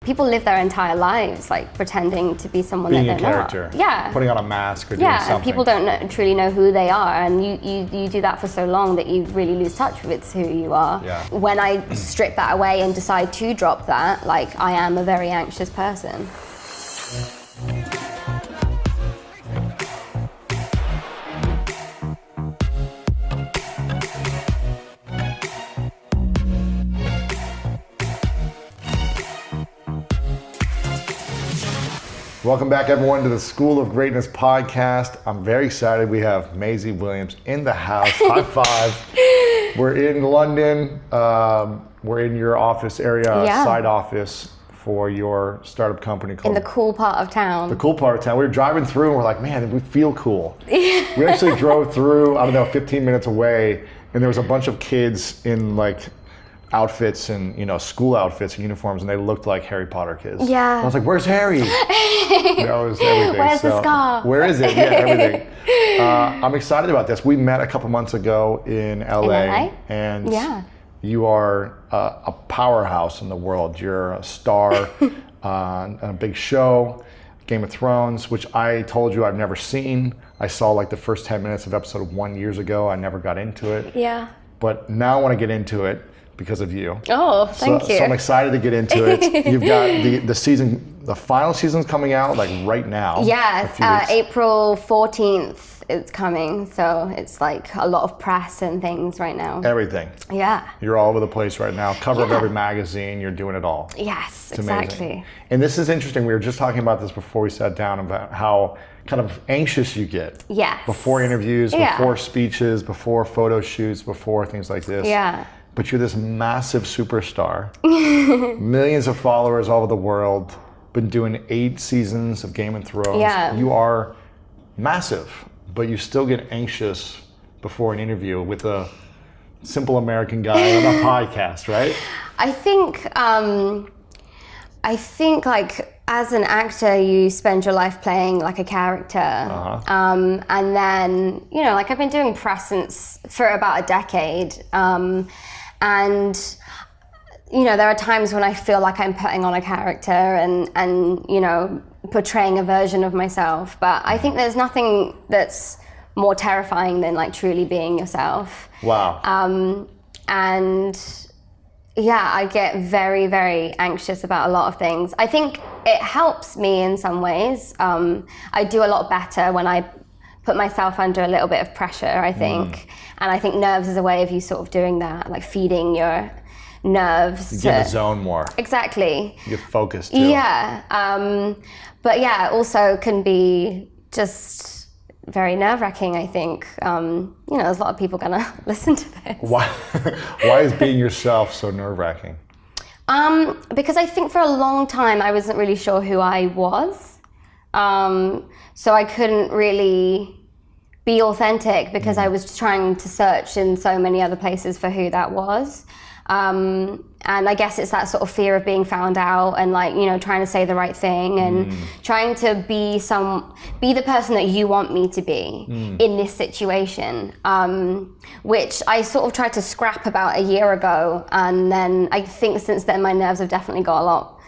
people live their entire lives like pretending to be someone being that a they're character. not. Yeah. Putting on a mask or doing something. People don't truly know who they are, and you do that for so long that you really lose touch with who you are. Yeah. When I strip that away and decide to drop that, like I am a very anxious person. Welcome back, everyone, to the School of Greatness podcast. I'm very excited. We have Maisie Williams in the house. High five. We're in London. We're in your office area, side office for your startup company called... In the cool part of town. The cool part of town. We were driving through and we're like, man, we feel cool. We actually drove through, I don't know, 15 minutes away, and there was a bunch of kids in like outfits and, you know, school outfits and uniforms, and they looked like Harry Potter kids. Yeah. I was like, where's Harry? That was everything. Where's the scar? Where is it? Yeah, everything. I'm excited about this. We met a couple months ago in LA, and you are a powerhouse in the world. You're a star on a big show, Game of Thrones, which I told you I've never seen. I saw like the first 10 minutes of episode 1 years ago. I never got into it. Yeah. But now I want to get into it because of you. Oh, thank you. So I'm excited to get into it. You've got the season, the final season's coming out like right now. Yeah, April 14th it's coming. So it's like a lot of press and things right now. Everything. Yeah. You're all over the place right now. Cover of every magazine, you're doing it all. Yes, it's exactly. Amazing. And this is interesting. We were just talking about this before we sat down about how kind of anxious you get. Yes. Before interviews, before speeches, before photo shoots, before things like this. Yeah. But you're this massive superstar, millions of followers all over the world, been doing 8 seasons of Game of Thrones. Yeah. You are massive, but you still get anxious before an interview with a simple American guy on a podcast, right? I think like as an actor, you spend your life playing like a character. And then, you know, like I've been doing press for about a decade. And, you know, there are times when I feel like I'm putting on a character and you know, portraying a version of myself. But I think there's nothing that's more terrifying than like truly being yourself. Wow. And yeah, I get very, very anxious about a lot of things. I think it helps me in some ways. I do a lot better when I put myself under a little bit of pressure, I think. And I think nerves is a way of you sort of doing that, like feeding your nerves. You get in the zone more. Exactly. You get focused too. Yeah. But yeah, it also can be just very nerve-wracking, I think. You know, there's a lot of people gonna listen to this. Why is being yourself so nerve-wracking? Because I think for a long time I wasn't really sure who I was. So I couldn't really be authentic because I was trying to search in so many other places for who that was. And I guess it's that sort of fear of being found out and like, you know, trying to say the right thing and trying to be the person that you want me to be in this situation, which I sort of tried to scrap about a year ago. And then I think since then my nerves have definitely got a lot,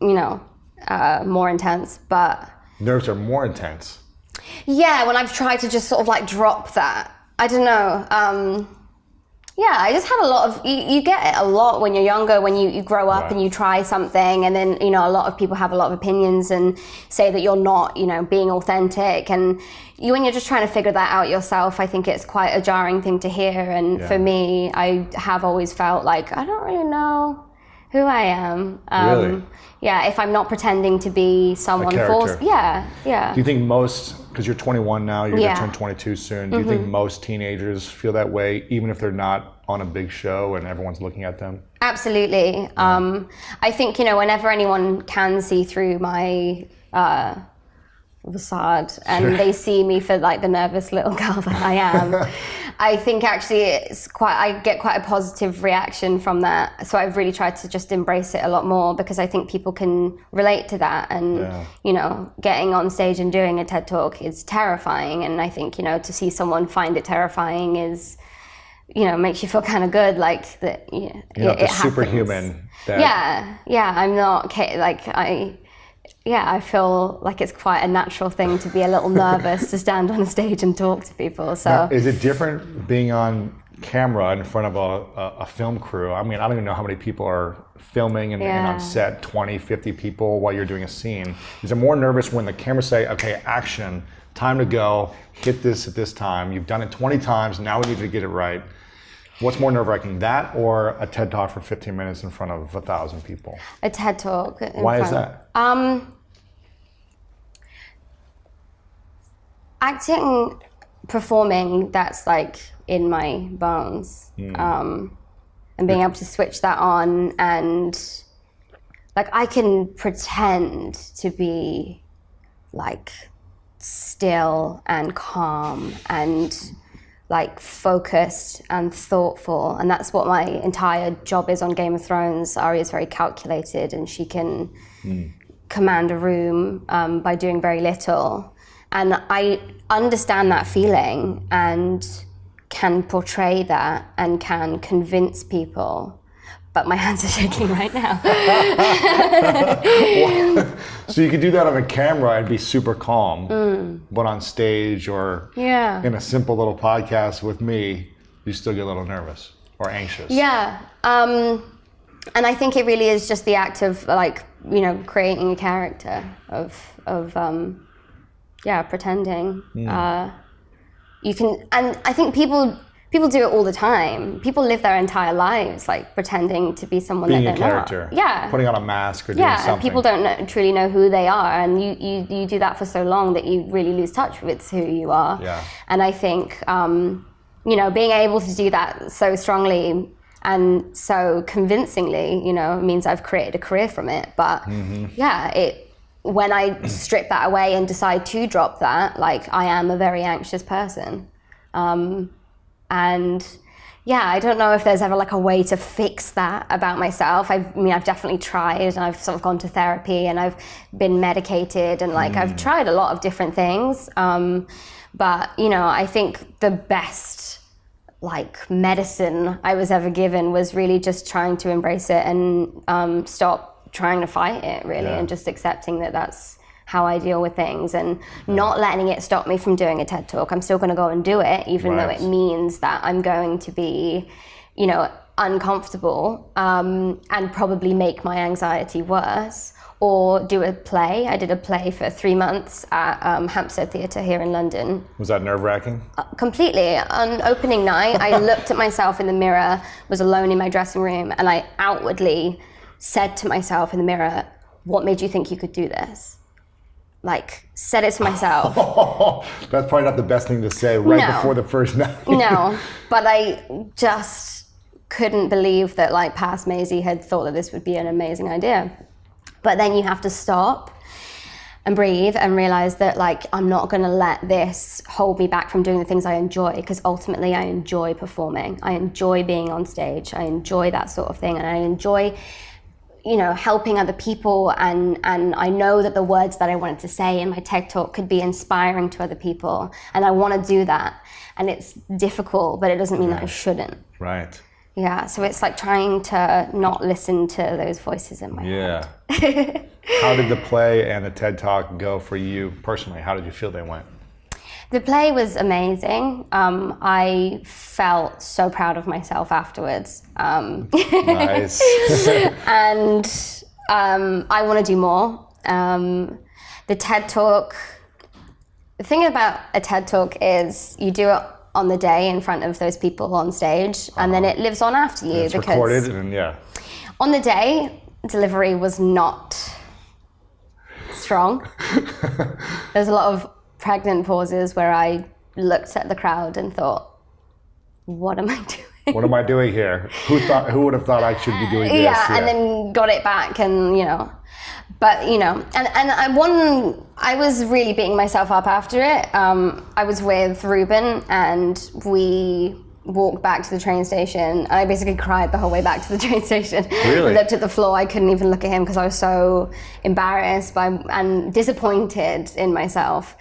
you know, more intense, but... Nerves are more intense. Yeah, when I've tried to just sort of like drop that. I don't know. Yeah, I just had a lot of, you get it a lot when you're younger, when you grow up and you try something, and then, you know, a lot of people have a lot of opinions and say that you're not, you know, being authentic. And when you're just trying to figure that out yourself, I think it's quite a jarring thing to hear. And for me, I have always felt like, I don't really know who I am. Really? Yeah, if I'm not pretending to be someone false. Yeah. Do you think most, because you're 21 now, you're going to turn 22 soon, do you think most teenagers feel that way, even if they're not on a big show and everyone's looking at them? Absolutely. I think, you know, whenever anyone can see through my facade and they see me for like the nervous little girl that I am, I think actually I get quite a positive reaction from that. So I've really tried to just embrace it a lot more because I think people can relate to that. And, you know, getting on stage and doing a TED Talk is terrifying. And I think, you know, to see someone find it terrifying is makes you feel kind of good, like that. You're not the superhuman. I'm not I feel like it's quite a natural thing to be a little nervous to stand on a stage and talk to people. So now, is it different being on camera in front of a film crew? I mean, I don't even know how many people are filming and on set, 20, 50 people while you're doing a scene. Is it more nervous when the cameras say, okay, action, time to go, hit this at this time, you've done it 20 times, now we need to get it right? What's more nerve-wracking, that or a TED Talk for 15 minutes in front of 1,000 people? A TED Talk. Why is that? Acting, performing, that's like in my bones. And being able to switch that on, and like I can pretend to be like still and calm and like focused and thoughtful, and that's what my entire job is on Game of Thrones. Arya's very calculated, and she can command a room by doing very little. And I understand that feeling and can portray that and can convince people. But my hands are shaking right now. So you could do that on a camera and be super calm, but on stage or in a simple little podcast with me, you still get a little nervous or anxious. Yeah. And I think it really is just the act of like, creating a character of pretending. You can, and I think people do it all the time. People live their entire lives like pretending to be someone being that they're a character. not. Yeah. Putting on a mask or doing something. And people don't truly know who they are, and you do that for so long that you really lose touch with who you are. Yeah. And I think being able to do that so strongly and so convincingly, means I've created a career from it. But when I strip that away and decide to drop that, like I am a very anxious person. And I don't know if there's ever like a way to fix that about myself. I've definitely tried, and I've sort of gone to therapy, and I've been medicated, and like I've tried a lot of different things. But I think the best like medicine I was ever given was really just trying to embrace it and stop trying to fight it, really, and just accepting that that's how I deal with things, and not letting it stop me from doing a TED Talk. I'm still going to go and do it, even though it means that I'm going to be, uncomfortable and probably make my anxiety worse, or do a play. I did a play for 3 months at Hampstead Theatre here in London. Was that nerve-wracking? Completely. On opening night, I looked at myself in the mirror, was alone in my dressing room, and I outwardly said to myself in the mirror, "What made you think you could do this?" Like, said it to myself. That's probably not the best thing to say before the first night. No, but I just couldn't believe that like past Maisie had thought that this would be an amazing idea. But then you have to stop and breathe and realize that like I'm not going to let this hold me back from doing the things I enjoy, because ultimately I enjoy performing. I enjoy being on stage. I enjoy that sort of thing, and I enjoy helping other people, and I know that the words that I wanted to say in my TED Talk could be inspiring to other people, and I want to do that. And it's difficult, but it doesn't mean that I shouldn't. Right. Yeah, so it's like trying to not listen to those voices in my head. How did the play and the TED Talk go for you personally? How did you feel they went? The play was amazing. I felt so proud of myself afterwards. Nice. And I want to do more. The TED Talk, the thing about a TED Talk is you do it on the day in front of those people on stage, and then it lives on after you. It's recorded, and on the day, delivery was not strong. There's a lot of pregnant pauses where I looked at the crowd and thought, what am I doing? What am I doing here? Who would have thought I should be doing this? Yeah, and then got it back, and but I was really beating myself up after it. I was with Ruben, and we walked back to the train station. I basically cried the whole way back to the train station. Really? I looked at the floor. I couldn't even look at him because I was so embarrassed and disappointed in myself.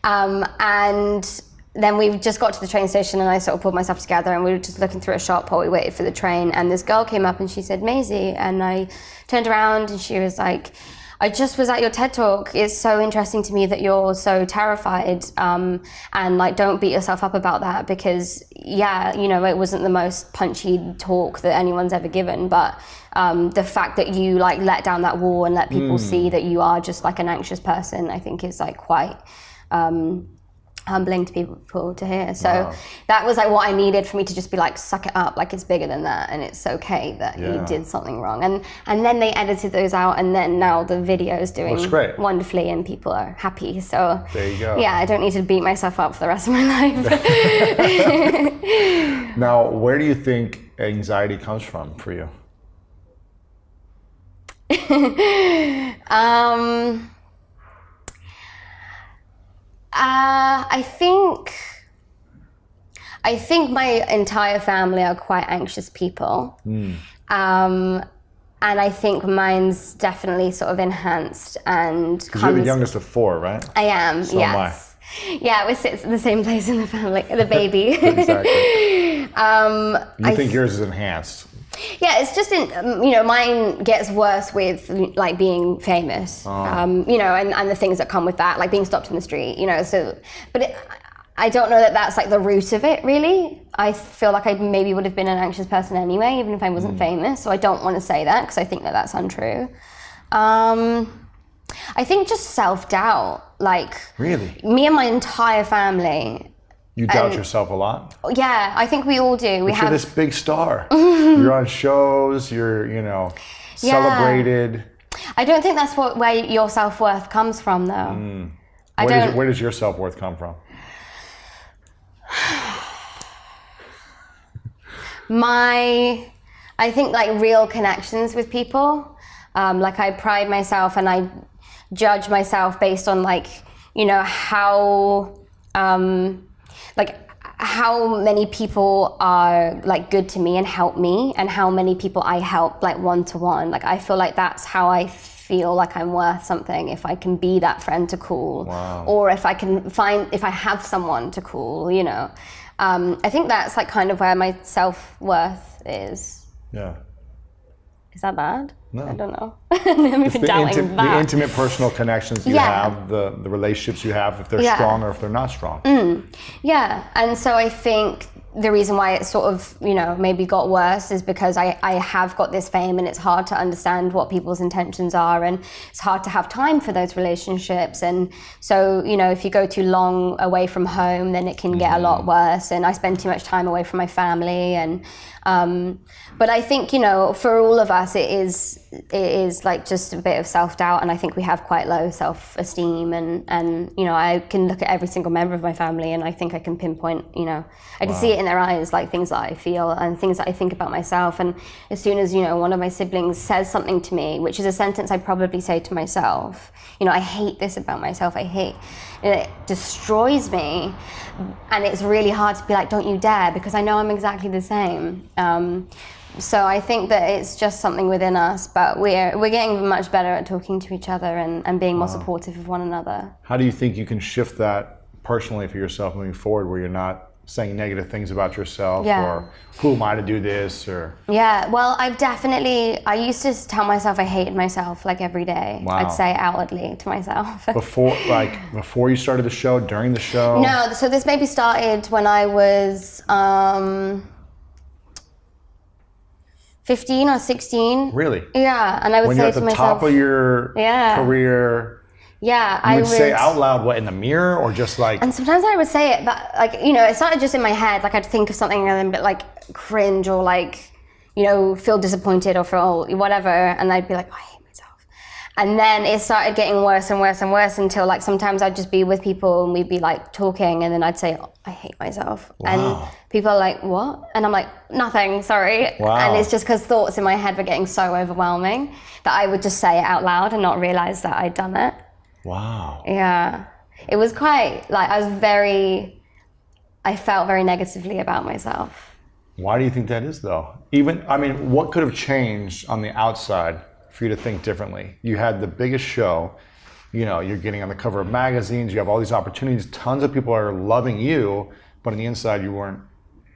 And then we just got to the train station and I sort of pulled myself together and we were just looking through a shop while we waited for the train, and this girl came up and she said, Maisie, and I turned around and she was like, I just was at your TED Talk. It's so interesting to me that you're so terrified, and like, don't beat yourself up about that, because yeah, you know, it wasn't the most punchy talk that anyone's ever given, but the fact that you like let down that wall and let people see that you are just like an anxious person, I think is like quite humbling to people to hear. So that was like what I needed for me to just be like, suck it up, like it's bigger than that and it's okay that you did something wrong. And then they edited those out, and then now the video is doing wonderfully and people are happy. So there you go. Yeah, I don't need to beat myself up for the rest of my life. Now, where do you think anxiety comes from for you? I think my entire family are quite anxious people. And I think mine's definitely sort of enhanced and comes... You're the youngest of 4, right? I am, so yes. Am I. Yeah, we sit in the same place in the family, the baby. Exactly. You think yours is enhanced? Yeah, it's just you know, mine gets worse with like being famous, you know, and the things that come with that, like being stopped in the street, you know. So, but I don't know that that's like the root of it, really. I feel like I maybe would have been an anxious person anyway, even if I wasn't famous. So I don't want to say that because I think that that's untrue. I think just self-doubt, like really, me and my entire family. You doubt yourself a lot? Yeah, I think we all do. You're this big star. You're on shows, you're, you know, celebrated. I don't think that's where your self-worth comes from, though. Where does your self-worth come from? I think like real connections with people. Like I pride myself and I judge myself based on like, you know, how many people are like good to me and help me, and how many people I help like one-to-one. Like I feel like that's how I feel like I'm worth something, if I can be that friend to call, or if I have someone to call, you know. I think that's like kind of where my self-worth is. Yeah. Is that bad? No. I don't know. I'm even doubting that. The intimate personal connections you have, the relationships you have, if they're strong or if they're not strong. Yeah, and so I think the reason why it sort of, you know, maybe got worse is because I have got this fame and it's hard to understand what people's intentions are, and it's hard to have time for those relationships. And so, you know, if you go too long away from home, then it can get a lot worse. And I spend too much time away from my family. And but I think, you know, for all of us, it is like just a bit of self-doubt, and I think we have quite low self-esteem, and you know, I can look at every single member of my family and I think I can pinpoint, you know, I can see it in their eyes, like things that I feel and things that I think about myself. And as soon as, you know, one of my siblings says something to me, which is a sentence I probably say to myself, you know, I hate this about myself, and it destroys me, and it's really hard to be like, don't you dare, because I know I'm exactly the same. So I think that it's just something within us, but we're getting much better at talking to each other and being more supportive of one another. How do you think you can shift that personally for yourself moving forward, where you're not saying negative things about yourself, or who am I to do this, or... Yeah, well, I used to tell myself I hated myself like every day. Wow. I'd say outwardly to myself. Before you started the show, during the show? No, so this maybe started when I was 15 or 16. Really? Yeah, and I would say to myself... When you're at the top of your career... Yeah, I would say out loud, what, in the mirror, or just like... And sometimes I would say it, but like, you know, it started just in my head. Like I'd think of something and then like cringe or like, you know, feel disappointed or feel whatever. And I'd be like, oh, I hate myself. And then it started getting worse and worse and worse until like sometimes I'd just be with people and we'd be like talking and then I'd say, oh, I hate myself. Wow. And people are like, what? And I'm like, nothing, sorry. Wow. And it's just because thoughts in my head were getting so overwhelming that I would just say it out loud and not realize that I'd done it. Wow. Yeah. It was quite, like, I felt very negatively about myself. Why do you think that is, though? What could have changed on the outside for you to think differently? You had the biggest show. you're getting on the cover of magazines, you have all these opportunities, tons of people are loving you, but on the inside you weren't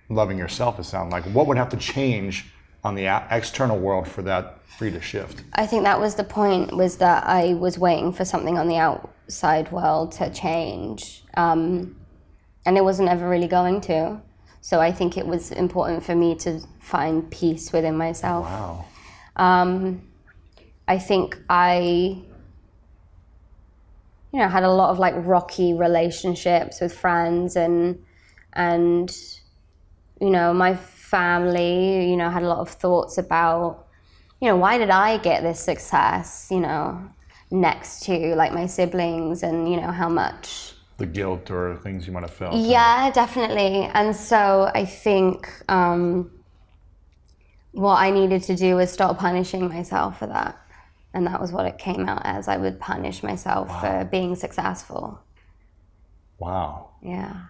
loving yourself, it sounded like. What would have to change on the external world for you to shift? I think that was the point, was that I was waiting for something on the outside world to change. And it wasn't ever really going to. So I think it was important for me to find peace within myself. Wow. I think I had a lot of like rocky relationships with friends and my family, had a lot of thoughts about, why did I get this success, next to like my siblings, and how much the guilt or things you might have felt. Yeah, definitely. And so I think what I needed to do was stop punishing myself for that. And that was what it came out as. I would punish myself for being successful. Wow. Yeah.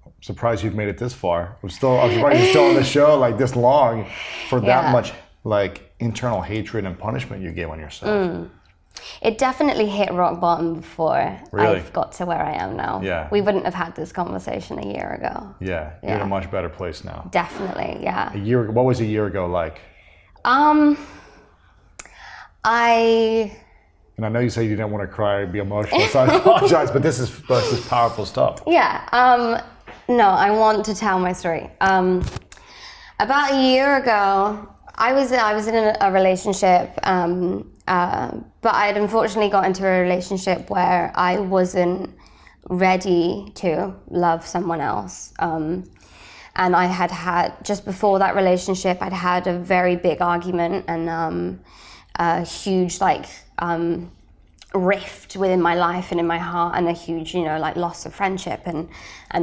I'm surprised you've made it this far. I'm surprised you're still on the show like this long for that much like internal hatred and punishment you gave on yourself. It definitely hit rock bottom before Really? I've got to where I am now. Yeah. We wouldn't have had this conversation a year ago. Yeah, you're in a much better place now. Definitely, yeah. What was a year ago like? And I know you say you didn't want to cry or be emotional, so I apologize, but this is powerful stuff. Yeah. No, I want to tell my story. About a year ago, I was in a relationship, but I had unfortunately got into a relationship where I wasn't ready to love someone else. And I had just before that relationship, I'd had a very big argument and a huge rift within my life and in my heart, and a huge loss of friendship and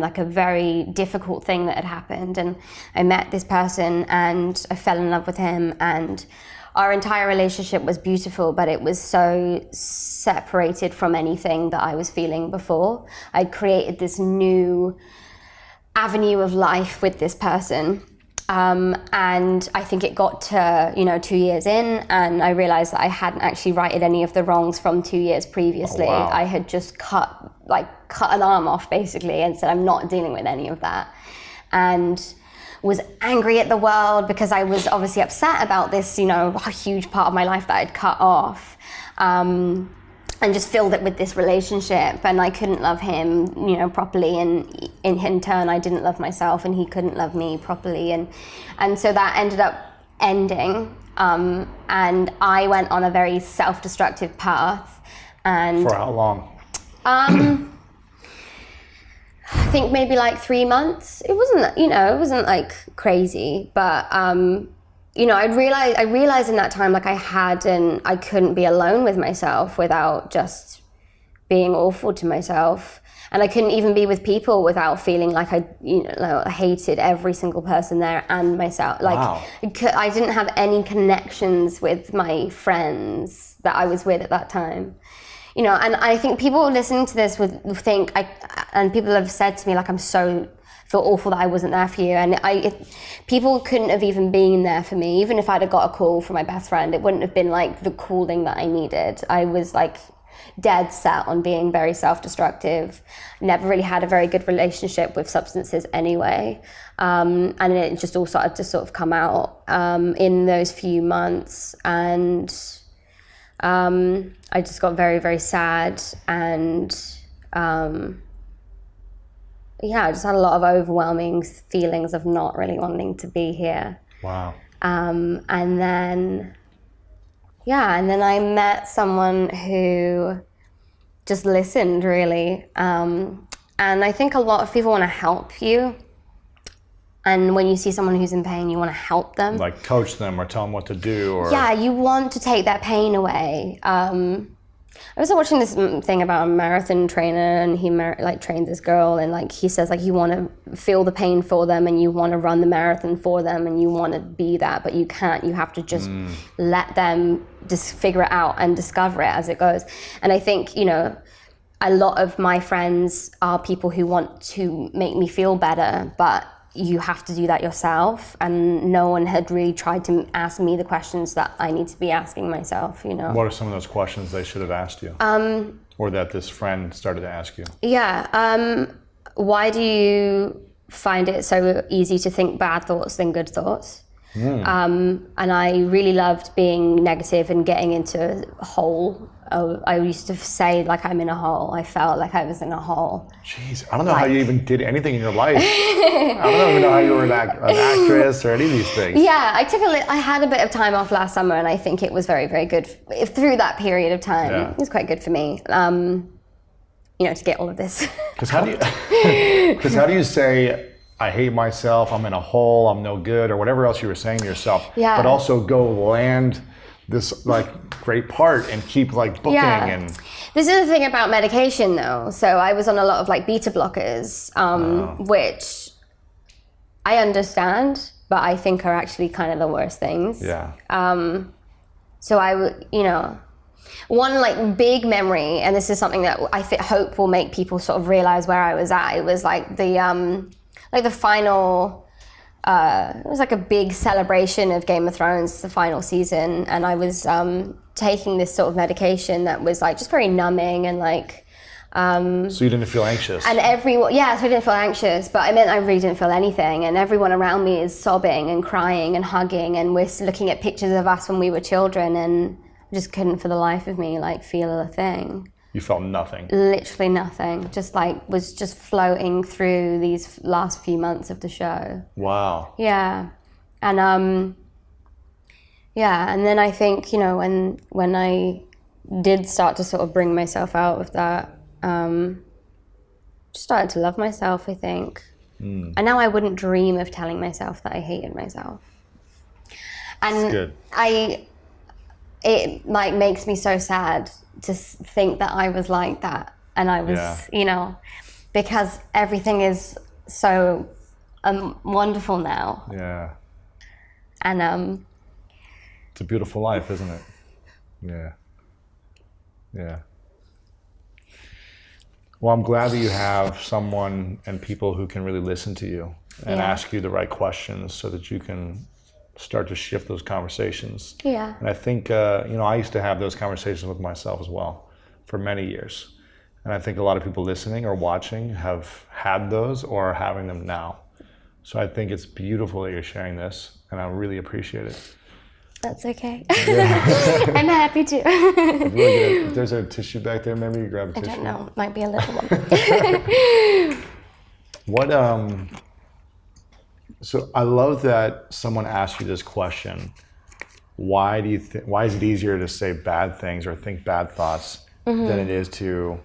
like a very difficult thing that had happened. And I met this person and I fell in love with him, and our entire relationship was beautiful, but it was so separated from anything that I was feeling before. I'd created this new avenue of life with this person. And I think it got to, 2 years in, and I realized that I hadn't actually righted any of the wrongs from 2 years previously. Oh, wow. I had just cut an arm off basically and said, I'm not dealing with any of that. And was angry at the world because I was obviously upset about this, a huge part of my life that I'd cut off. And just filled it with this relationship, and I couldn't love him, properly, and in turn I didn't love myself, and he couldn't love me properly, and so that ended up ending, and I went on a very self-destructive path. And for how long? I think maybe like 3 months. It wasn't like crazy, but I realized in that time, like I couldn't be alone with myself without just being awful to myself. And I couldn't even be with people without feeling like I hated every single person there and myself. Like, wow. I didn't have any connections with my friends that I was with at that time. And I think people listening to this would think, and people have said to me, like, feel awful that I wasn't there for you, and people couldn't have even been there for me. Even if I'd have got a call from my best friend, it wouldn't have been like the calling that I needed. I was like dead set on being very self-destructive. Never really had a very good relationship with substances anyway, and it just all started to sort of come out in those few months, and I just got very, very sad, and I just had a lot of overwhelming feelings of not really wanting to be here. Wow. And then I met someone who just listened, really. And I think a lot of people want to help you. And when you see someone who's in pain, you want to help them. Like coach them or tell them what to do. Or... Yeah, you want to take that pain away. I was watching this thing about a marathon trainer, and he trained this girl, and he says you want to feel the pain for them, and you want to run the marathon for them, and you want to be that, but you can't. You have to just let them just figure it out and discover it as it goes. And I think a lot of my friends are people who want to make me feel better, but you have to do that yourself, and no one had really tried to ask me the questions that I need to be asking myself, you know. What are some of those questions they should have asked you? Or that this friend started to ask you? Yeah. Why do you find it so easy to think bad thoughts than good thoughts? And I really loved being negative and getting into a hole. I used to say like I'm in a hole. I felt like I was in a hole. Jeez, I don't know how you even did anything in your life. I don't even know how you were an actress or any of these things. Yeah, I had a bit of time off last summer, and I think it was very, very good through that period of time. Yeah. It was quite good for me, you know, to get all of this. Because how do you say, I hate myself, I'm in a hole, I'm no good, or whatever else you were saying to yourself, but also go land this like great part and keep like booking and... This is the thing about medication though. So I was on a lot of like beta blockers, which I understand, but I think are actually kind of the worst things. Yeah. So you know, one like big memory, and this is something that I hope will make people sort of realize where I was at. It was like the final, it was like a big celebration of Game of Thrones, the final season, and I was taking this sort of medication that was like just very numbing and like... so you didn't feel anxious? And so I didn't feel anxious, but I meant I really didn't feel anything, and everyone around me is sobbing and crying and hugging, and we're looking at pictures of us when we were children, and I just couldn't for the life of me like feel a thing. You felt nothing? Literally nothing. Just like was just floating through these last few months of the show. Wow. Yeah. And and then I think, you know, when I did start to sort of bring myself out of that, just started to love myself, I think. And now I wouldn't dream of telling myself that I hated myself. And that's good. It like makes me so sad to think that I was like that, and I was, you know, because everything is so wonderful now. Yeah. And it's a beautiful life, isn't it? Yeah. Yeah. Well, I'm glad that you have someone and people who can really listen to you and ask you the right questions so that you can start to shift those conversations. Yeah. And I think, you know, I used to have those conversations with myself as well for many years. And I think a lot of people listening or watching have had those or are having them now. So I think it's beautiful that you're sharing this, and I really appreciate it. That's okay. Yeah. I'm happy to. If there's a tissue back there, maybe you grab a tissue. I don't know. Might be a little one. What, so I love that someone asked you this question. Why is it easier to say bad things or think bad thoughts than it is to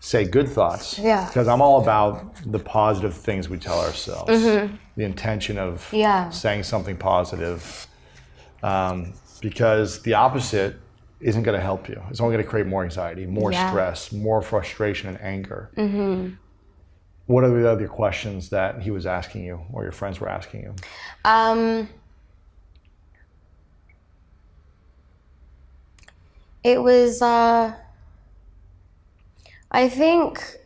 say good thoughts? Yeah. Because I'm all about the positive things we tell ourselves. The intention of saying something positive. Because the opposite isn't going to help you. It's only going to create more anxiety, more stress, more frustration and anger. What are the other questions that he was asking you or your friends were asking you? It was, I think,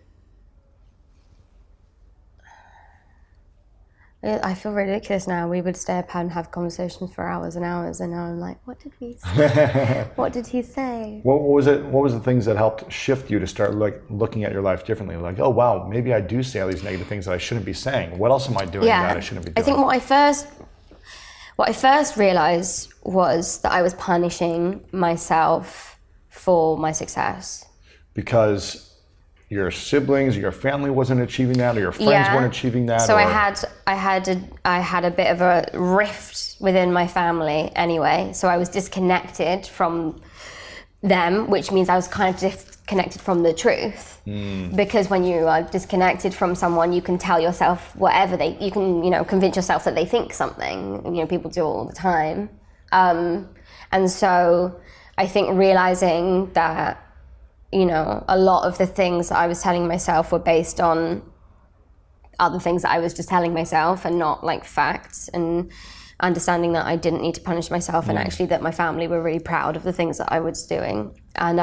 I feel ridiculous now. We would stay up and have conversations for hours and hours, and now I'm like, what did we say? What did he say? What was it? What was the things that helped shift you to start looking at your life differently? Like, oh wow, maybe I do say all these negative things that I shouldn't be saying. What else am I doing that I shouldn't be doing? I think what I first realized was that I was punishing myself for my success. Because your siblings, your family wasn't achieving that, or your friends weren't achieving that. So I had a bit of a rift within my family anyway. So I was disconnected from them, which means I was kind of disconnected from the truth. Because when you are disconnected from someone, you can tell yourself whatever you can, you know, convince yourself that they think something. You know, people do all the time. And so I think realizing that, you know, a lot of the things that I was telling myself were based on other things that I was just telling myself and not like facts. And understanding that I didn't need to punish myself, and actually that my family were really proud of the things that I was doing, and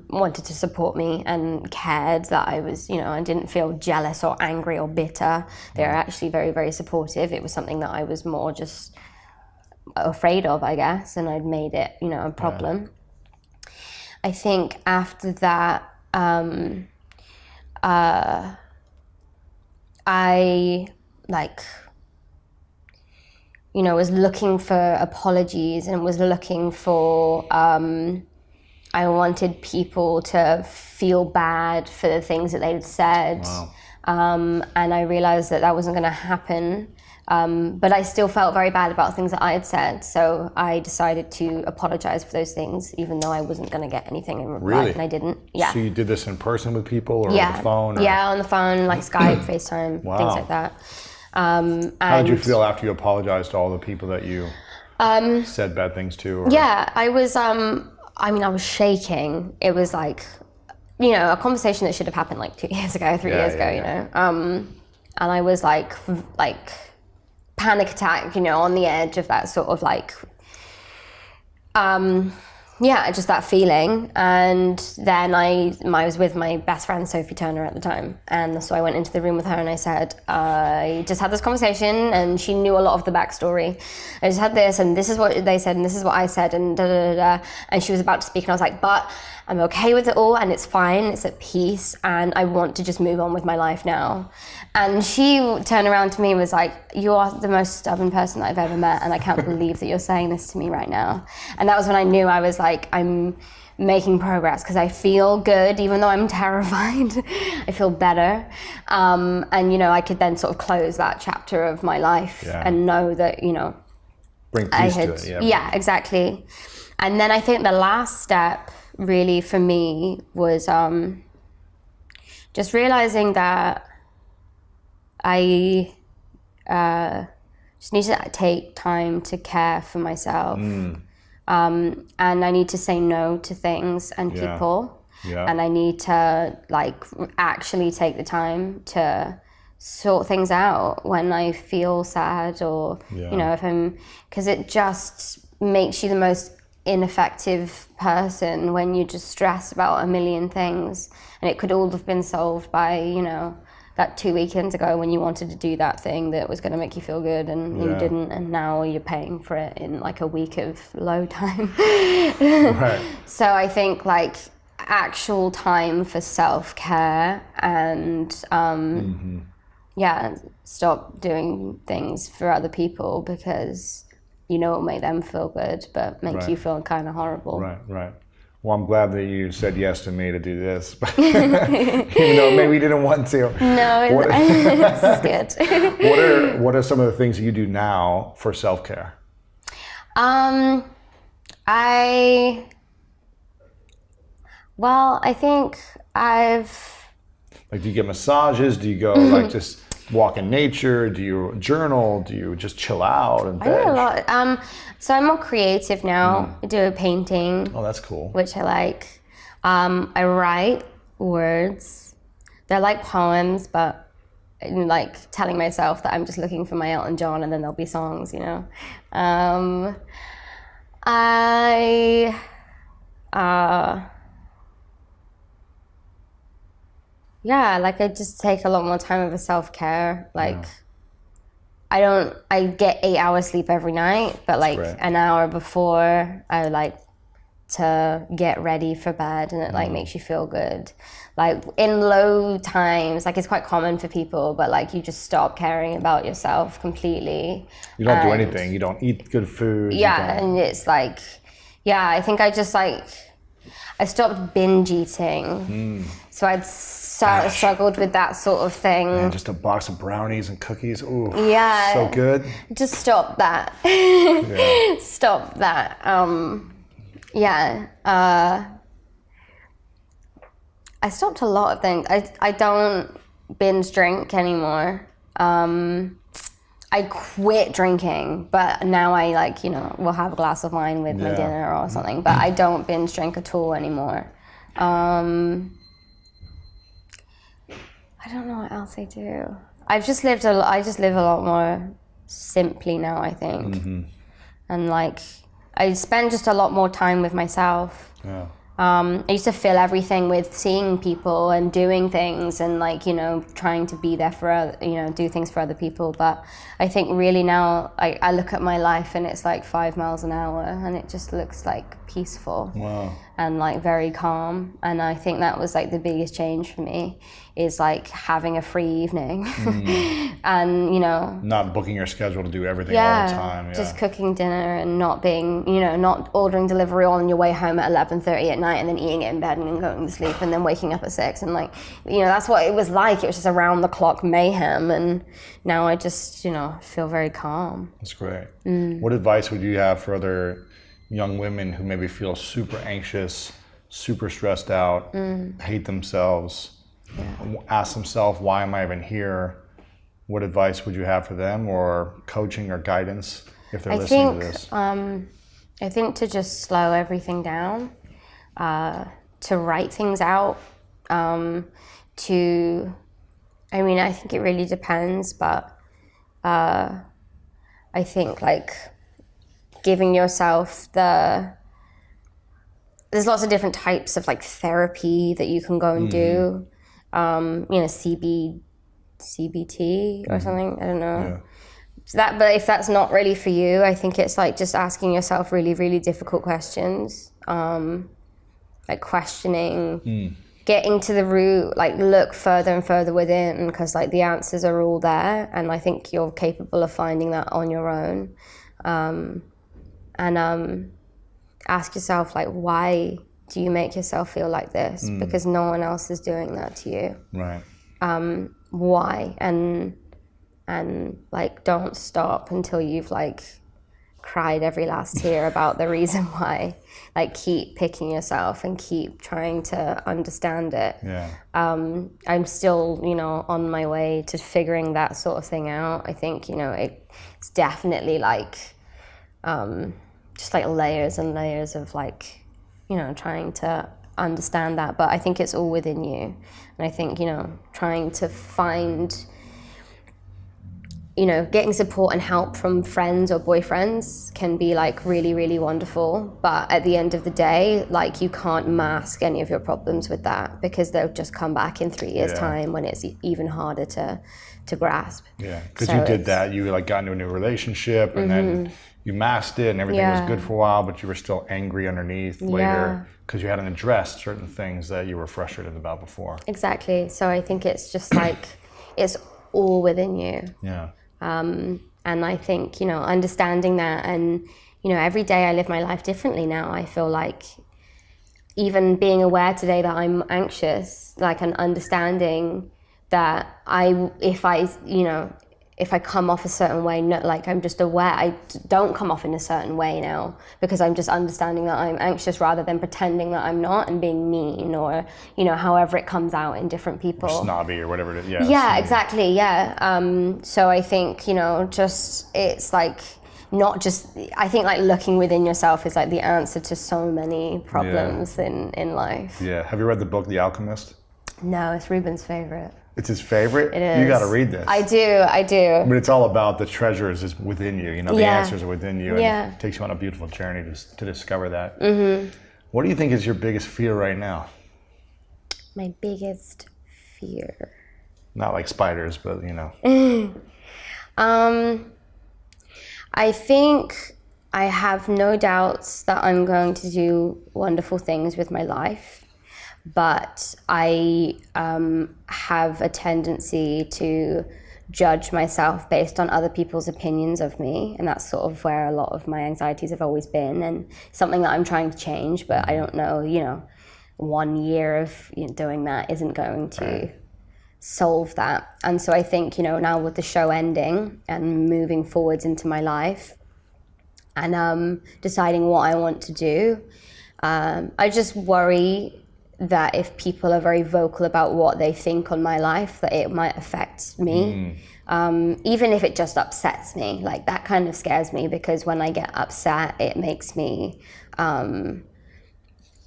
wanted to support me and cared that I was, I didn't feel jealous or angry or bitter. They were actually very, very supportive. It was something that I was more just afraid of, I guess, and I'd made it, a problem. I think after that, I was looking for apologies and was looking for, I wanted people to feel bad for the things that they'd said. Wow. And I realized that wasn't going to happen. But I still felt very bad about things that I had said. So I decided to apologize for those things, even though I wasn't going to get anything in reply. Really? And I didn't. Yeah. So you did this in person with people or on the phone? Or? Yeah, on the phone, like Skype, FaceTime, things like that. How did you feel after you apologized to all the people that you said bad things to? Or? Yeah, I was, I was shaking. It was like, a conversation that should have happened like 2 years ago, 3 years ago, And I was like panic attack, on the edge of that sort of just that feeling. And then I was with my best friend, Sophie Turner, at the time. And so I went into the room with her and I said, I just had this conversation, and she knew a lot of the backstory. I just had this, and this is what they said, and this is what I said, and da da da da. And she was about to speak, and I was like, but I'm okay with it all, and it's fine, it's at peace, and I want to just move on with my life now. And she turned around to me and was like, you are the most stubborn person that I've ever met, and I can't believe that you're saying this to me right now. And that was when I knew I was like, I'm making progress, because I feel good, even though I'm terrified. I feel better. And, I could then sort of close that chapter of my life and know that, bring peace to it. Yeah, exactly. And then I think the last step really for me was just realizing that I just need to take time to care for myself. And I need to say no to things and people. Yeah. And I need to actually take the time to sort things out when I feel sad or, because it just makes you the most ineffective person when you just stress about a million things. And it could all have been solved by, that 2 weekends ago when you wanted to do that thing that was going to make you feel good and you didn't, and now you're paying for it in a week of low time. Right. So I think actual time for self-care and stop doing things for other people because it'll make them feel good but make you feel kind of horrible. Right. Well, I'm glad that you said yes to me to do this, even though maybe you didn't want to. No, this is good. What are some of the things you do now for self-care? I think do you get massages? Do you go just walk in nature? Do you journal? Do you just chill out and veg? I do a lot. So I'm more creative now. I do a painting. Oh, that's cool. Which I like. I write words. They're like poems, but telling myself that I'm just looking for my Elton John and then there'll be songs, I just take a lot more time of self-care. I get 8 hours sleep every night, but an hour before I like to get ready for bed, and it makes you feel good. In low times, it's quite common for people, but you just stop caring about yourself completely. You don't do anything. You don't eat good food. Yeah, and it's I think I just I stopped binge eating. So I'd struggled with that sort of thing. Man, just a box of brownies and cookies. Ooh, yeah, so good. Just stop that. Stop that. I stopped a lot of things. I don't binge drink anymore. I quit drinking, but now I will have a glass of wine with my dinner or something. But I don't binge drink at all anymore. I don't know what else I do. I just live a lot more simply now, I think. And like, I spend just a lot more time with myself. Yeah. I used to fill everything with seeing people and doing things and like, you know, trying to be there for other, you know, do things for other people. But I think really now I look at my life and it's like 5 miles an hour and it just looks like peaceful. Wow. And like very calm. And I think that was like the biggest change for me, is like having a free evening. And, you know, not booking your schedule to do everything all the time. Just cooking dinner and not being, you know, not ordering delivery on your way home at 11:30 at night and then eating it in bed and then going to sleep and then waking up at 6. And like, you know, that's what it was like. It was just around the clock mayhem. And now I just, you know, feel very calm. That's great. What advice would you have for other young women who maybe feel super anxious, super stressed out, hate themselves, ask themselves, why am I even here? What advice would you have for them, or coaching or guidance if they're listening to this? I think to just slow everything down, to write things out, I think it really depends, but I think like giving yourself there's lots of different types of like therapy that you can go and do, you know, CBT or something, I don't know. Yeah. But if that's not really for you, I think it's like just asking yourself really, really difficult questions, like questioning, getting to the root, like look further and further within, because like the answers are all there, and I think you're capable of finding that on your own. And ask yourself, like, why do you make yourself feel like this? Because no one else is doing that to you. Right. Why? And like, don't stop until you've like cried every last tear about the reason why. Like, keep picking yourself and keep trying to understand it. Yeah. I'm still, you know, on my way to figuring that sort of thing out. I think, you know, it's definitely like, just like layers and layers of like, you know, trying to understand that. But I think it's all within you. And I think, you know, trying to find, you know, getting support and help from friends or boyfriends can be like really, really wonderful. But at the end of the day, like, you can't mask any of your problems with that, because they'll just come back in 3 years' time when it's even harder to grasp. Yeah, because you did that. You like got into a new relationship and then you masked it and everything was good for a while, but you were still angry underneath later because you hadn't addressed certain things that you were frustrated about before. Exactly. So I think it's just like, it's all within you. Yeah. And I think, you know, understanding that, and, you know, every day I live my life differently now. I feel like even being aware today that I'm anxious, like, an understanding that if I come off a certain way, like, I'm just aware I don't come off in a certain way now, because I'm just understanding that I'm anxious rather than pretending that I'm not and being mean, or, you know, however it comes out in different people. Or snobby or whatever it is. Yeah, exactly. Yeah. So I think, you know, just, it's like, not just, I think like looking within yourself is like the answer to so many problems in life. Yeah. Have you read the book, The Alchemist? No, it's Ruben's favorite. It's his favorite? It is. You got to read this. I do. But it's all about the treasures is within you. You know, the answers are within you. And it takes you on a beautiful journey to discover that. What do you think is your biggest fear right now? My biggest fear? Not like spiders, but, you know. I think I have no doubts that I'm going to do wonderful things with my life. But I have a tendency to judge myself based on other people's opinions of me, and that's sort of where a lot of my anxieties have always been, and something that I'm trying to change, but I don't know, you know, 1 year of doing that isn't going to solve that. And so I think, you know, now with the show ending and moving forwards into my life and deciding what I want to do, I just worry that if people are very vocal about what they think on my life, that it might affect me. Even if it just upsets me, like, that kind of scares me, because when I get upset, it makes me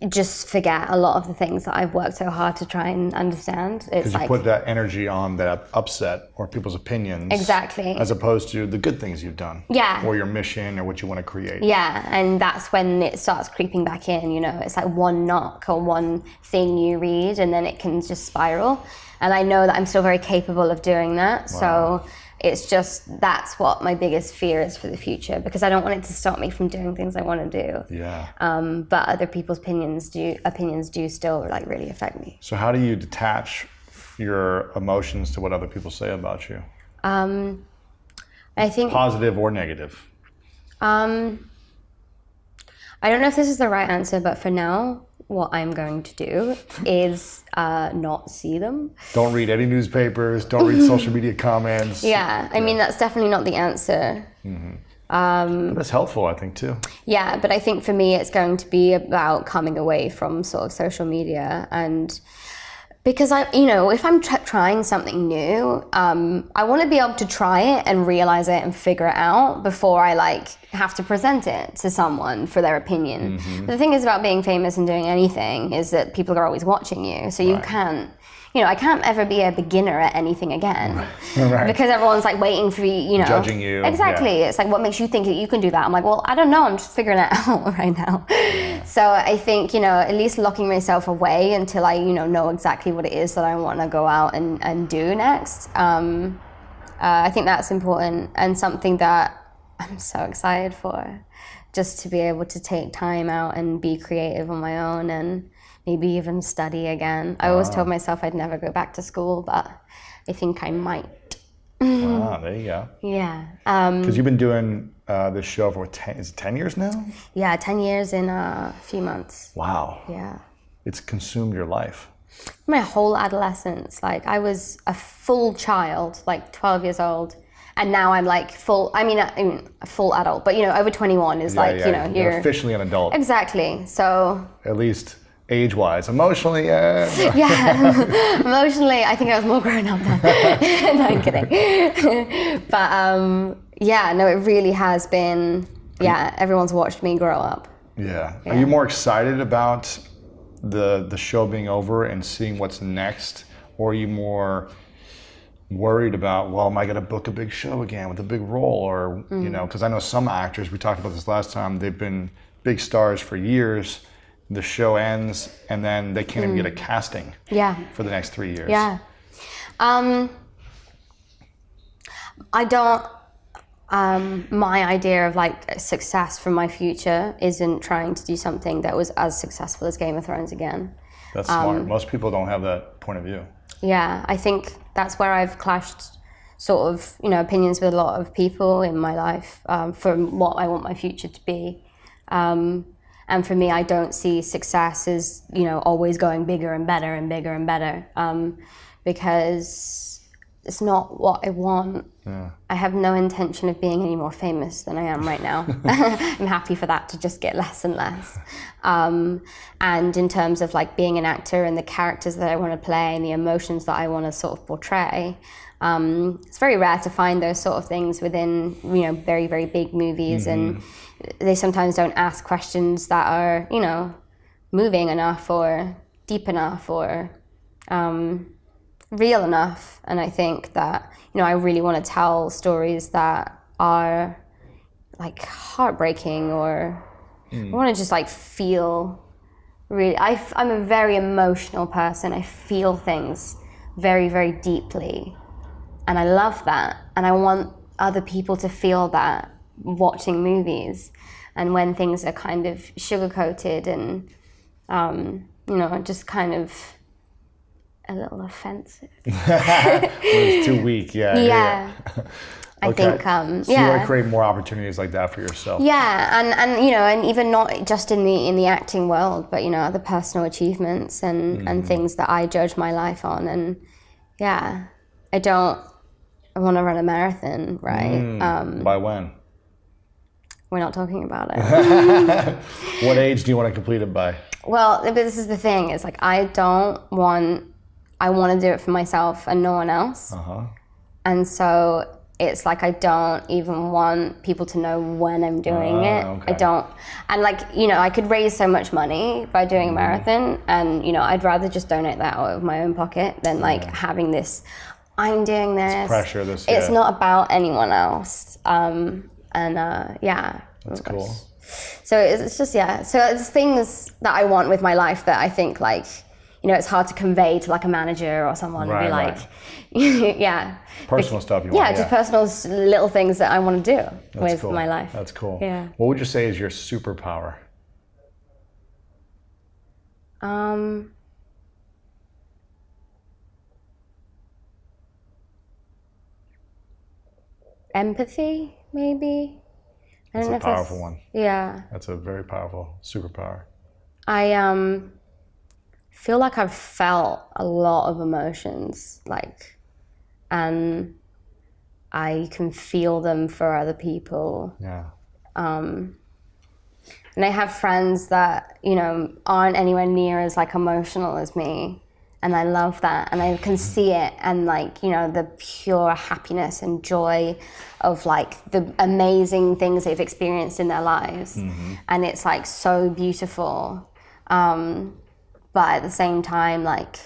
just forget a lot of the things that I've worked so hard to try and understand. It's because you put that energy on that upset or people's opinions. Exactly. As opposed to the good things you've done. Yeah. Or your mission or what you want to create. Yeah, and that's when it starts creeping back in, you know. It's like one knock or one thing you read and then it can just spiral. And I know that I'm still very capable of doing that. Wow. So it's just, that's what my biggest fear is for the future, because I don't want it to stop me from doing things I want to do. Yeah. But other people's opinions do still like really affect me. So how do you detach your emotions to what other people say about you? I think positive or negative. I don't know if this is the right answer, but for now, what I'm going to do is not see them. Don't read any newspapers, don't read social media comments. Yeah, I mean, that's definitely not the answer. Mm-hmm. That's helpful, I think, too. Yeah, but I think for me, it's going to be about coming away from sort of social media, and because if I'm trying something new, I want to be able to try it and realize it and figure it out before I have to present it to someone for their opinion. Mm-hmm. But the thing is about being famous and doing anything is that people are always watching you, so you can't. I can't ever be a beginner at anything again. Right. Because everyone's waiting for you, judging you. Exactly. Yeah. It's what makes you think that you can do that? I'm well, I don't know. I'm just figuring it out right now. Yeah. So I think, at least locking myself away until I, know exactly what it is that I want to go out and do next. I think that's important and something that I'm so excited for, just to be able to take time out and be creative on my own and maybe even study again. I always told myself I'd never go back to school, but I think I might. Wow, there you go. Yeah. Because you've been doing this show for 10 years now? Yeah, 10 years in a few months. Wow. Yeah. It's consumed your life. My whole adolescence. I was a full child, 12 years old. And now I'm full, a full adult, but over 21 is you're officially an adult. Exactly, so. At least age-wise. Emotionally, yeah. Emotionally, I think I was more grown up then. No, I'm kidding. But it really has been, everyone's watched me grow up. Yeah. Are you more excited about the show being over and seeing what's next? Or are you more worried about, am I going to book a big show again with a big role? Or, because I know some actors, we talked about this last time, they've been big stars for years. The show ends and then they can't even get a casting for the next 3 years. Yeah. I don't, my idea of success for my future isn't trying to do something that was as successful as Game of Thrones again. That's smart. Most people don't have that point of view. Yeah, I think that's where I've clashed sort of, opinions with a lot of people in my life for what I want my future to be. And for me, I don't see success as, always going bigger and better and bigger and better, because it's not what I want. Yeah. I have no intention of being any more famous than I am right now. I'm happy for that to just get less and less. And in terms of being an actor and the characters that I want to play and the emotions that I want to sort of portray, it's very rare to find those sort of things within, very, very big movies. Mm-hmm. And they sometimes don't ask questions that are, moving enough or deep enough or real enough. And I think that, I really want to tell stories that are heartbreaking, or I want to just feel really, I'm a very emotional person. I feel things very, very deeply. And I love that. And I want other people to feel that watching movies. And when things are kind of sugar-coated and, just kind of a little offensive. It's too weak, yeah. I think, so you want to create more opportunities like that for yourself. Yeah, and even not just in the acting world, but other personal achievements and things that I judge my life on. And I want to run a marathon, right? By when? We're not talking about it. What age do you want to complete it by? Well, this is the thing. It's I want to do it for myself and no one else. Uh-huh. And so it's like I don't even want people to know when I'm doing it. Okay. I don't, and like, you know, I could raise so much money by doing a marathon, and you know, I'd rather just donate that out of my own pocket than like having this, I'm doing this. It's pressure, It's not about anyone else. That's cool. So it's just, so it's things that I want with my life that I think like, you know, it's hard to convey to like a manager or someone and be like, personal stuff you want. Just personal little things that I want to do with cool. my life. That's cool. Yeah. What would you say is your superpower? Empathy, maybe. I don't know That's a powerful one. Yeah. That's a very powerful superpower. I feel like I've felt a lot of emotions, like, and I can feel them for other people. Yeah. And I have friends that, you know, aren't anywhere near as like emotional as me. And I love that. And I can see it, and like, you know, the pure happiness and joy of like the amazing things they've experienced in their lives. And it's like so beautiful. But at the same time, like,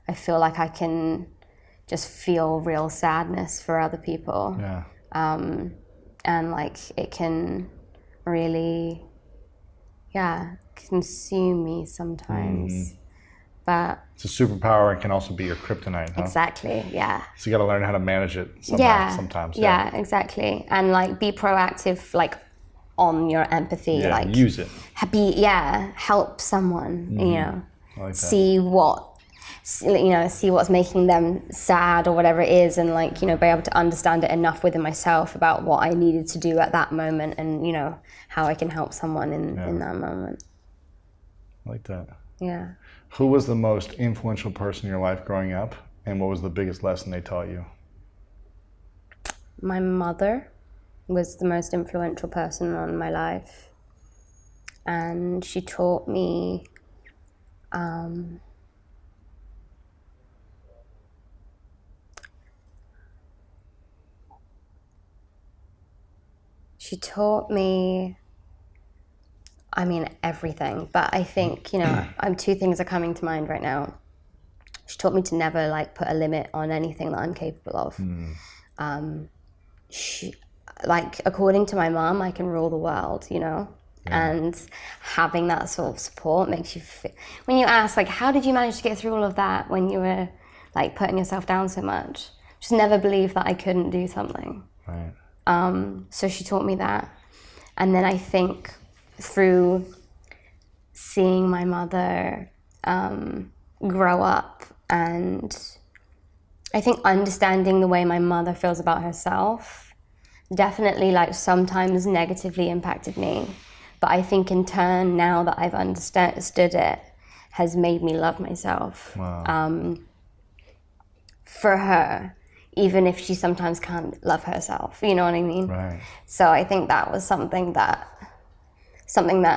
I feel like I can just feel real sadness for other people. Yeah. And like, it can really, consume me sometimes. But it's a superpower and can also be your kryptonite, huh? Exactly, yeah. So you got to learn how to manage it sometimes. Yeah, exactly. And like be proactive, like on your empathy, like use it. Help someone, you know, I like that. see what's making them sad or whatever it is, and like, you know, be able to understand it enough within myself about what I needed to do at that moment, and you know, how I can help someone in that moment. I like that. Yeah. Who was the most influential person in your life growing up, and what was the biggest lesson they taught you? My mother was the most influential person on my life, and she taught me I mean, everything, but I think, you know, two things are coming to mind right now. She taught me to never like put a limit on anything that I'm capable of. She, like, according to my mom, I can rule the world, you know? And having that sort of support makes you feel, when you ask, like, how did you manage to get through all of that when you were like putting yourself down so much? Just never believed that I couldn't do something. Right. So she taught me that. And then I think through seeing my mother grow up, and I think understanding the way my mother feels about herself definitely like sometimes negatively impacted me. But I think in turn, now that I've understood it, has made me love myself. Wow. For her, even if she sometimes can't love herself, you know what I mean? Right. So I think that was something that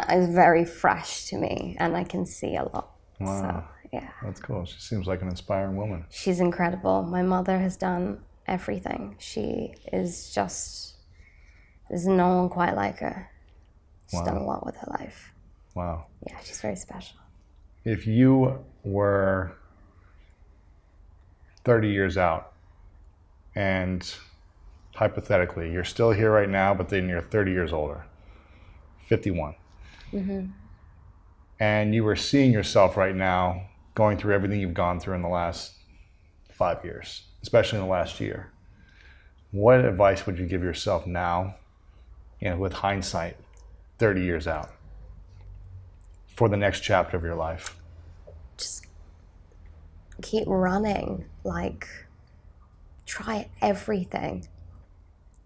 is very fresh to me, and I can see a lot. Wow. So, yeah. That's cool. She seems like an inspiring woman. She's incredible. My mother has done everything. She is just, there's no one quite like her. She's done a lot with her life. Wow. Yeah, she's very special. If you were 30 years out, and hypothetically, you're still here right now, but then you're 30 years older, 51. And you were seeing yourself right now going through everything you've gone through in the last 5 years, especially in the last year. What advice would you give yourself now, you know, with hindsight, 30 years out, for the next chapter of your life? Just keep running. Like, try everything.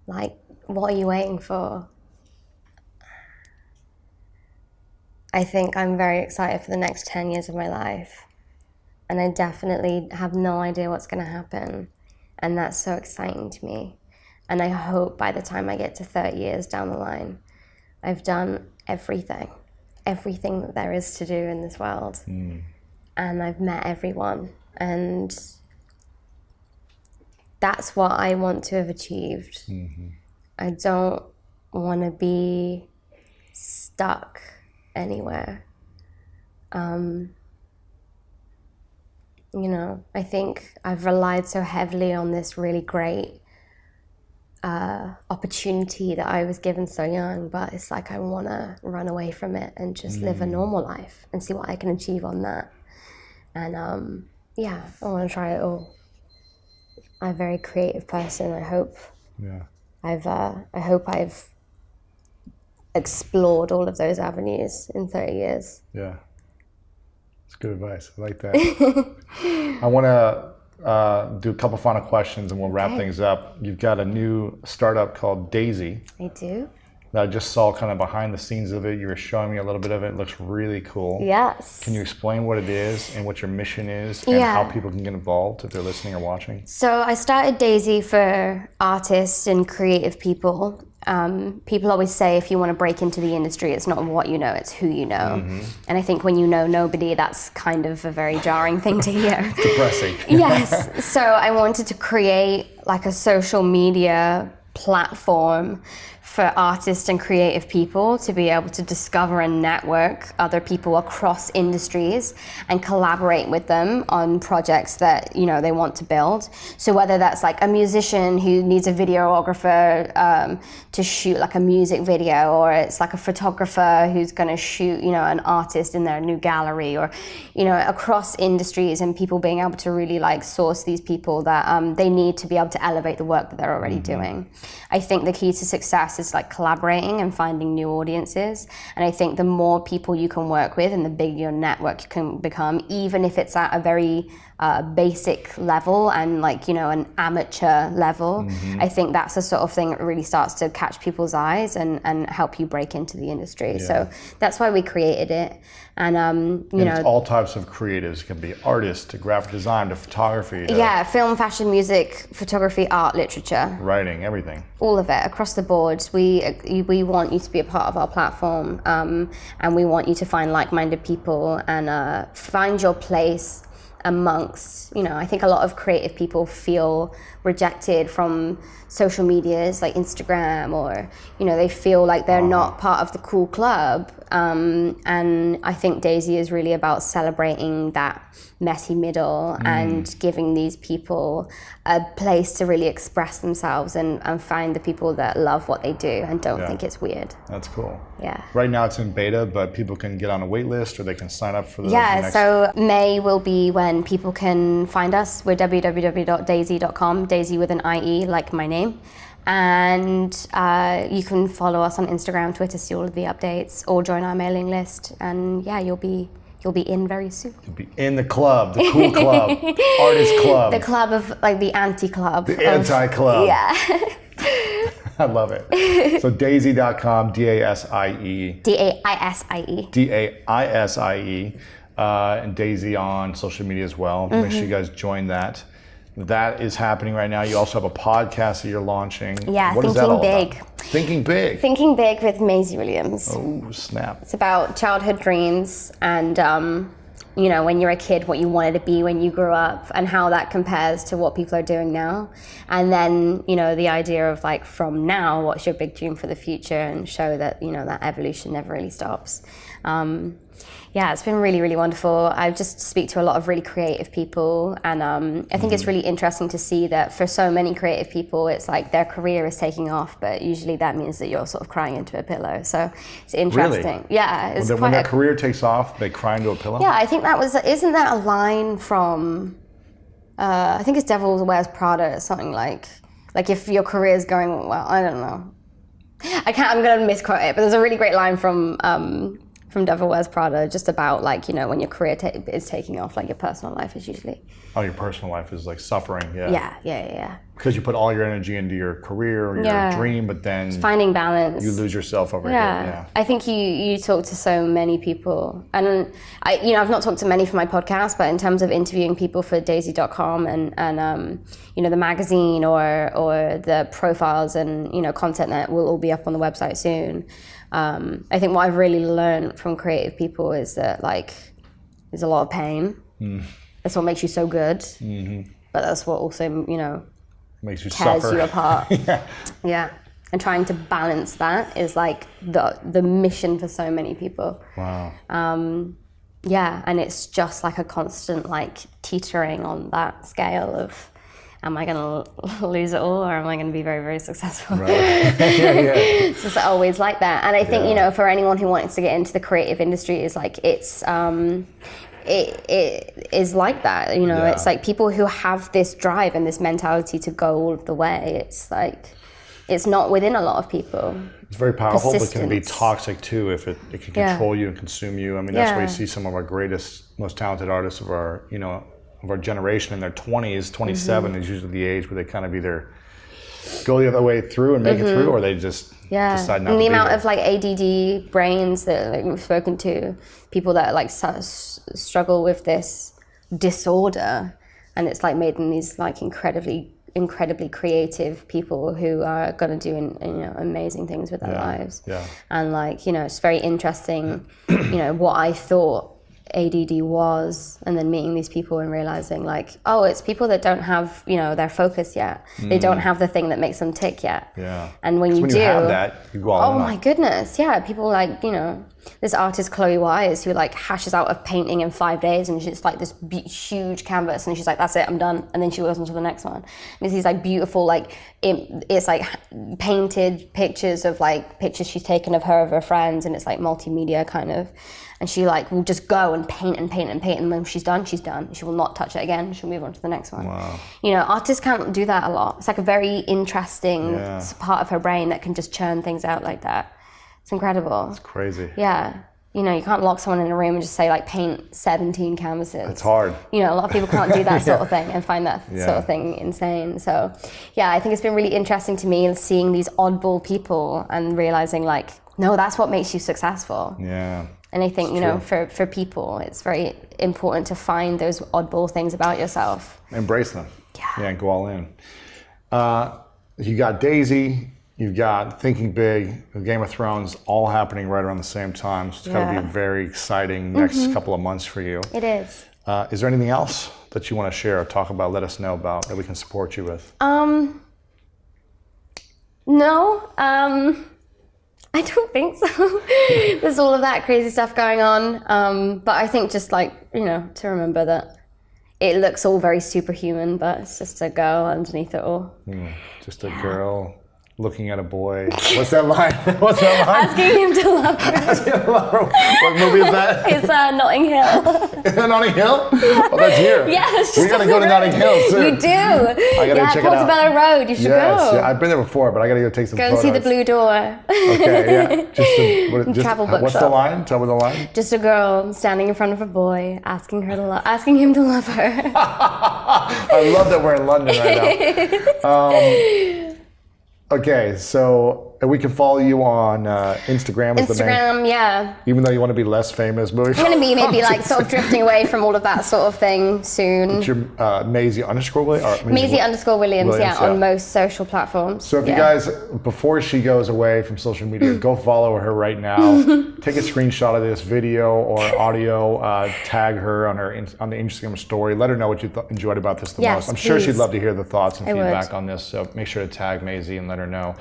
Like, what are you waiting for? I think I'm very excited for the next 10 years of my life. And I definitely have no idea what's going to happen. And that's so exciting to me. And I hope by the time I get to 30 years down the line, I've done everything that there is to do in this world. And I've met everyone. And that's what I want to have achieved. I don't want to be stuck anywhere. You know, I think I've relied so heavily on this really great opportunity that I was given so young, but it's like I want to run away from it and just live a normal life and see what I can achieve on that. And yeah, I want to try it all. I'm a very creative person. I hope I've explored all of those avenues in 30 years. Yeah. That's good advice. I like that. I want to do a couple final questions and we'll wrap things up. You've got a new startup called Daisy. I do. That I just saw kind of behind the scenes of it. You were showing me a little bit of it. It looks really cool. Yes. Can you explain what it is and what your mission is and how people can get involved if they're listening or watching? So I started Daisy for artists and creative people. People always say if you want to break into the industry, it's not what you know, it's who you know. And I think when you know nobody, that's kind of a very jarring thing to hear. Depressing. Yes. So I wanted to create like a social media platform for artists and creative people to be able to discover and network other people across industries and collaborate with them on projects that, you know, they want to build. So whether that's like a musician who needs a videographer to shoot like a music video, or it's like a photographer who's going to shoot, you know, an artist in their new gallery, or, you know, across industries, and people being able to really like source these people that they need to be able to elevate the work that they're already doing. I think the key to success is like collaborating and finding new audiences. And I think the more people you can work with and the bigger your network can become, even if it's at a very basic level and like, you know, an amateur level, I think that's the sort of thing that really starts to catch people's eyes and help you break into the industry. So that's why we created it. And you know, it's all types of creatives. It can be artists to graphic design to photography to film, fashion, music, photography, art, literature, writing, everything. All of it across the board. We want you to be a part of our platform, and we want you to find like-minded people and find your place amongst, you know, I think a lot of creative people feel rejected from social medias like Instagram, or, you know, they feel like they're not part of the cool club. And I think Daisy is really about celebrating that messy middle and giving these people a place to really express themselves and find the people that love what they do and don't think it's weird. That's cool. Yeah. Right now it's in beta, but people can get on a wait list or they can sign up for the so May will be when people can find us. We're www.daisy.com, Daisy with an IE, like my name. And you can follow us on Instagram, Twitter, see all of the updates, or join our mailing list. And yeah, you'll be in very soon. You'll be in the club, the cool club, artist club. The club of, like, the anti-club. The anti-club. Yeah. I love it. So daisy.com, D-A-S-I-E. D-A-I-S-I-E. D-A-I-S-I-E. And Daisy on social media as well. Make sure you guys join that. That is happening right now. You also have a podcast that you're launching. Yeah, what is that all about? Thinking Big. Thinking Big with Maisie Williams. Oh, snap. It's about childhood dreams and, you know, when you're a kid, what you wanted to be when you grew up and how that compares to what people are doing now. And then, you know, the idea of like, from now, what's your big dream for the future, and show that, you know, that evolution never really stops. Yeah, it's been really, really wonderful. I just speak to a lot of really creative people, and I think it's really interesting to see that for so many creative people, it's like their career is taking off, but usually that means that you're sort of crying into a pillow. So it's interesting. Really? Yeah, it's when their career takes off, they cry into a pillow? Yeah, I think isn't that a line from, I think it's Devil Wears Prada or something like if your career is going well, I don't know. I'm going to misquote it, but there's a really great line from Devil Wears Prada, just about like, you know, when your career is taking off, like your personal life is usually. Oh, your personal life is like suffering, Yeah. Because you put all your energy into your career or your dream, but then it's finding balance. You lose yourself over here. Yeah. I think you talk to so many people, and I've not talked to many for my podcast, but in terms of interviewing people for Daisy.com and you know, the magazine or the profiles and, you know, content that will all be up on the website soon. I think what I've really learned from creative people is that, like, there's a lot of pain. That's what makes you so good. But that's what also, you know, makes you tears suffer. you apart. Yeah. Yeah. And trying to balance that is like the mission for so many people. Wow. Yeah, and it's just like a constant like teetering on that scale of, am I going to lose it all, or am I going to be very, very successful? Right. Yeah. It's just always like that. And I think, you know, for anyone who wants to get into the creative industry, is like, it is like that, you know. It's like people who have this drive and this mentality to go all of the way. It's like, it's not within a lot of people. It's very powerful, but can be toxic too if it can control you and consume you. I mean, that's why you see some of our greatest, most talented artists of our, you know, of our generation in their 20s, 27 is usually the age where they kind of either go the other way through and make it through, or they just decide not to. And the be amount there. of like ADD brains that like we've spoken to, people that like struggle with this disorder, and it's like made them these like incredibly creative people who are going to do you know, amazing things with their lives. Yeah. And like, you know, it's very interesting, you know, what I thought ADD was, and then meeting these people and realizing like, oh, it's people that don't have, you know, their focus yet. They don't have the thing that makes them tick yet. Yeah. And when you have that, you go all in. Oh my goodness, yeah. People like, you know, this artist Chloe Wise who like hashes out of painting in 5 days, and she's like this huge canvas, and she's like, that's it, I'm done. And then she goes on to the next one. And it's these like beautiful, like it's like painted pictures of like pictures she's taken of her friends, and it's like multimedia kind of. And she like will just go and paint and paint and paint, and when she's done, she's done. She will not touch it again. She'll move on to the next one. Wow. You know, artists can't do that a lot. It's like a very interesting part of her brain that can just churn things out like that. It's incredible. It's crazy. Yeah. You know, you can't lock someone in a room and just say like paint 17 canvases. It's hard. You know, a lot of people can't do that sort of thing and find that sort of thing insane. So yeah, I think it's been really interesting to me seeing these oddball people and realizing like, no, that's what makes you successful. Yeah. And I think, you know, for people, it's very important to find those oddball things about yourself. Embrace them. Yeah. And go all in. You got Daisy, you've got Thinking Big, Game of Thrones, all happening right around the same time. So it's going to be a very exciting next couple of months for you. It is. Is there anything else that you want to share or talk about, let us know about, that we can support you with? No. I don't think so. There's all of that crazy stuff going on. But I think just like, you know, to remember that it looks all very superhuman, but it's just a girl underneath it all. Just a girl looking at a boy. What's that line? What's that line? Asking him to love her. Asking him to love her. What movie is that? It's Notting Hill. Is that Notting Hill? Oh, that's here. Yeah, it's just we gotta go to Notting Hill soon. You do. I gotta check it out. Portobello Road. You should go. Yeah, I've been there before, but I gotta go take some photos. Go and see the Blue Door. Okay, yeah. Just Travel what's bookshop. the line? Tell me the line. Just a girl standing in front of a boy, asking him to love her. I love that we're in London right now. Okay, so we can follow you on Instagram. Instagram, yeah. Even though you want to be less famous, but I'm going to be maybe like sort of drifting away from all of that sort of thing soon. It's your Maisie _Williams? Maisie_Williams, yeah, on most social platforms. So if you guys, before she goes away from social media, go follow her right now. Take a screenshot of this video or audio, tag her on the Instagram story. Let her know what you enjoyed about this the most. I'm sure she'd love to hear the thoughts and feedback on this. So make sure to tag Maisie and let her know.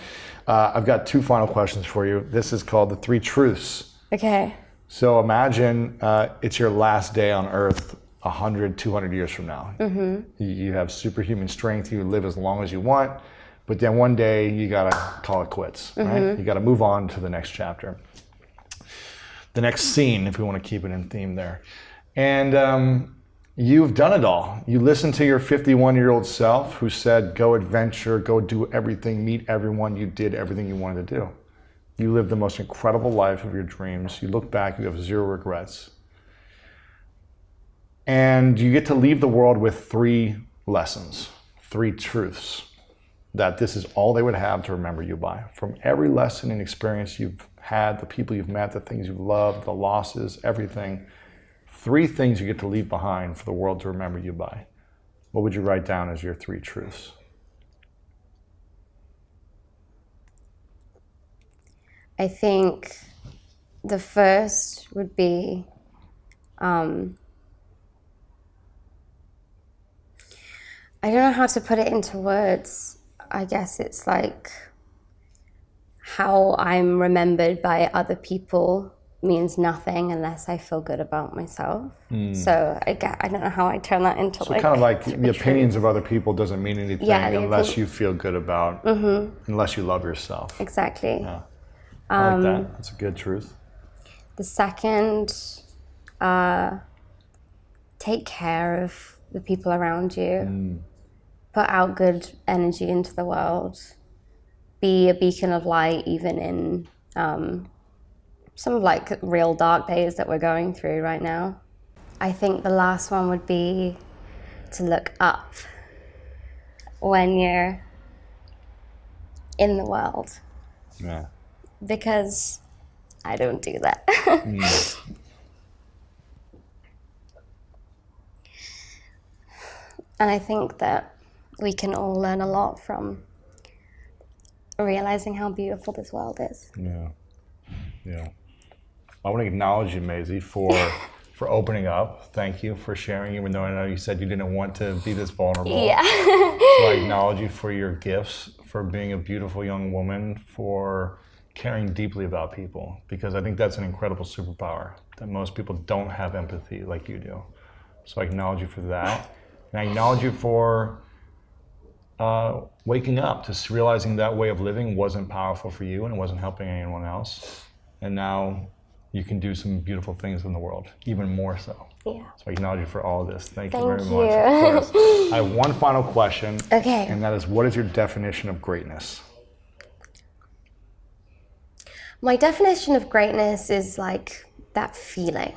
I've got 2 final questions for you. This is called the 3 truths. Okay. So imagine it's your last day on Earth 100, 200 years from now. You have superhuman strength. You live as long as you want. But then one day you got to call it quits, right? You got to move on to the next chapter. The next scene, if we want to keep it in theme there. And you've done it all. You listened to your 51-year-old self who said, go adventure, go do everything, meet everyone. You did everything you wanted to do. You lived the most incredible life of your dreams. You look back, you have 0 regrets. And you get to leave the world with 3 lessons, 3 truths, that this is all they would have to remember you by. From every lesson and experience you've had, the people you've met, the things you've loved, the losses, everything. 3 things you get to leave behind for the world to remember you by. What would you write down as your 3 truths? I think the first would be I don't know how to put it into words. I guess it's like how I'm remembered by other people means nothing unless I feel good about myself. So I don't know how I turn that into so kind of like the opinions of other people doesn't mean anything unless you feel good about, unless you love yourself. Exactly. Yeah. I like that. That's a good truth. The second, take care of the people around you. Put out good energy into the world. Be a beacon of light even in some of like real dark days that we're going through right now. I think the last one would be to look up when you're in the world. Yeah. Because I don't do that. And I think that we can all learn a lot from realizing how beautiful this world is. Yeah. Yeah. I want to acknowledge you, Maisie, for opening up. Thank you for sharing, even though I know you said you didn't want to be this vulnerable. Yeah. So I acknowledge you for your gifts, for being a beautiful young woman, for caring deeply about people, because I think that's an incredible superpower, that most people don't have empathy like you do. So I acknowledge you for that. And I acknowledge you for waking up to realizing that way of living wasn't powerful for you and it wasn't helping anyone else. And now you can do some beautiful things in the world, even more so. Yeah. So I acknowledge you for all of this. Thank you very Thank much. you. Of course. I have one final question. Okay. And that is, what is your definition of greatness? My definition of greatness is like that feeling.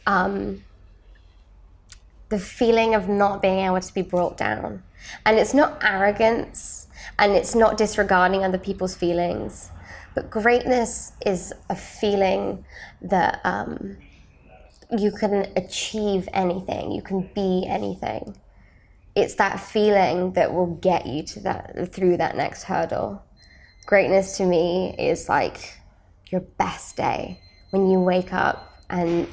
The feeling of not being able to be brought down. And it's not arrogance, and it's not disregarding other people's feelings. But greatness is a feeling that you can achieve anything, you can be anything. It's that feeling that will get you to that, through that next hurdle. Greatness to me is like your best day, when you wake up and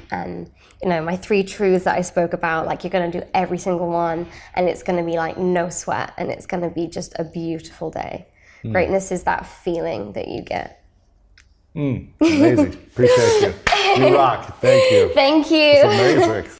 you know, my 3 truths that I spoke about, like you're gonna do every single one and it's gonna be like no sweat and it's gonna be just a beautiful day. Greatness is that feeling that you get. Amazing. Appreciate you. You rock. Thank you. Thank you. It's amazing.